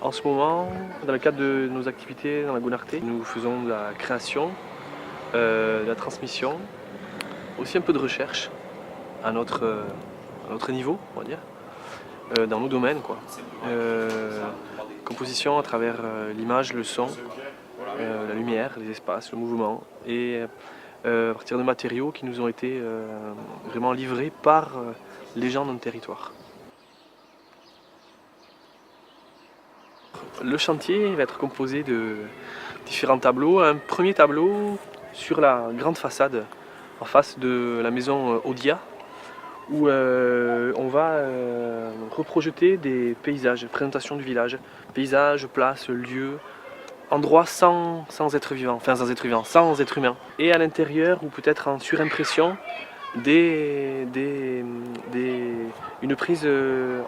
En ce moment, dans le cadre de nos activités dans la Gonarté, nous faisons de la création, de la transmission, aussi un peu de recherche à notre niveau, on va dire, dans nos domaines, quoi. Composition à travers l'image, le son, la lumière, les espaces, le mouvement, et à partir de matériaux qui nous ont été vraiment livrés par les gens de notre territoire. Le chantier va être composé de différents tableaux. Un premier tableau sur la grande façade en face de la maison Audia, où on va reprojeter des paysages, présentation du village, paysages, places, lieux, endroits sans être vivant, enfin sans être vivant, sans être humain. Et à l'intérieur, ou peut-être en surimpression, une prise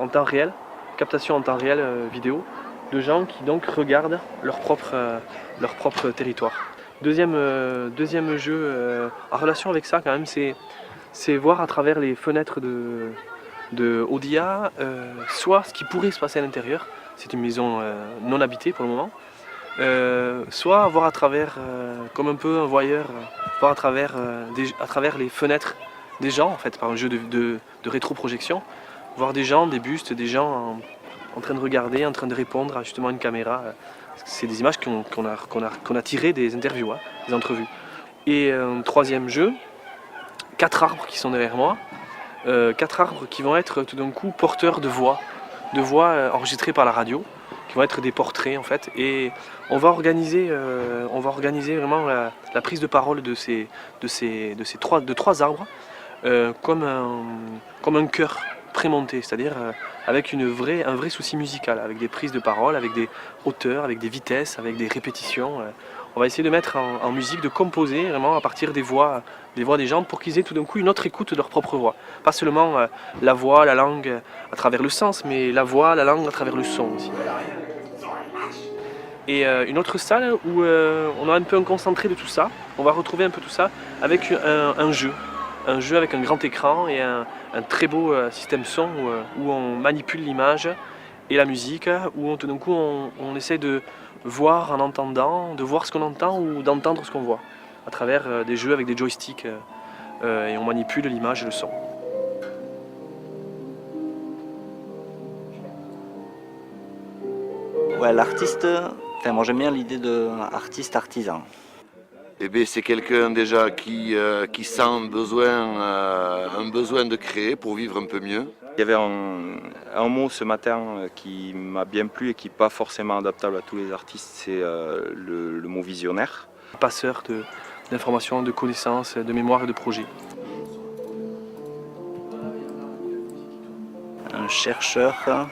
en temps réel, captation en temps réel vidéo, de gens qui donc regardent leur propre territoire. Deuxième jeu en relation avec ça quand même, c'est voir à travers les fenêtres de Audia, soit ce qui pourrait se passer à l'intérieur, c'est une maison non habitée pour le moment, soit voir à travers, comme un peu un voyeur, voir à travers les fenêtres des gens, en fait, par un jeu de rétroprojection, voir des gens, des bustes, des gens en train de regarder, en train de répondre à justement une caméra. C'est des images qu'on a tirées des interviews, hein, des entrevues. Et troisième jeu, 4 arbres qui sont derrière moi, 4 arbres qui vont être tout d'un coup porteurs de voix enregistrées par la radio, qui vont être des portraits en fait, et on va organiser vraiment la prise de parole de trois arbres comme un chœur prémonté, c'est-à-dire avec un vrai souci musical, avec des prises de parole, avec des hauteurs, avec des vitesses, avec des répétitions. On va essayer de mettre en musique, de composer vraiment à partir des voix des gens pour qu'ils aient tout d'un coup une autre écoute de leur propre voix. Pas seulement la voix, la langue à travers le sens, mais la voix, la langue à travers le son aussi. Et une autre salle où on a un peu un concentré de tout ça, on va retrouver un peu tout ça avec un jeu avec un grand écran et un très beau système son où on manipule l'image et la musique, où tout d'un coup on essaie de voir en entendant, de voir ce qu'on entend ou d'entendre ce qu'on voit, à travers des jeux avec des joysticks et on manipule l'image et le son. Ouais, l'artiste, enfin, moi j'aime bien l'idée d'artiste-artisan. Eh bien, c'est quelqu'un déjà qui sent un besoin de créer pour vivre un peu mieux. Il y avait un mot ce matin qui m'a bien plu et qui n'est pas forcément adaptable à tous les artistes, c'est le mot visionnaire. Passeur d'informations, de connaissances, de mémoire et de projets. Un chercheur,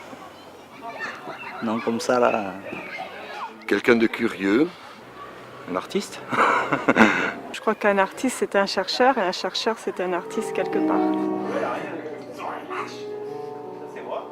non comme ça là. Quelqu'un de curieux. Un artiste. Je crois qu'un artiste c'est un chercheur et un chercheur c'est un artiste quelque part. C'est moi.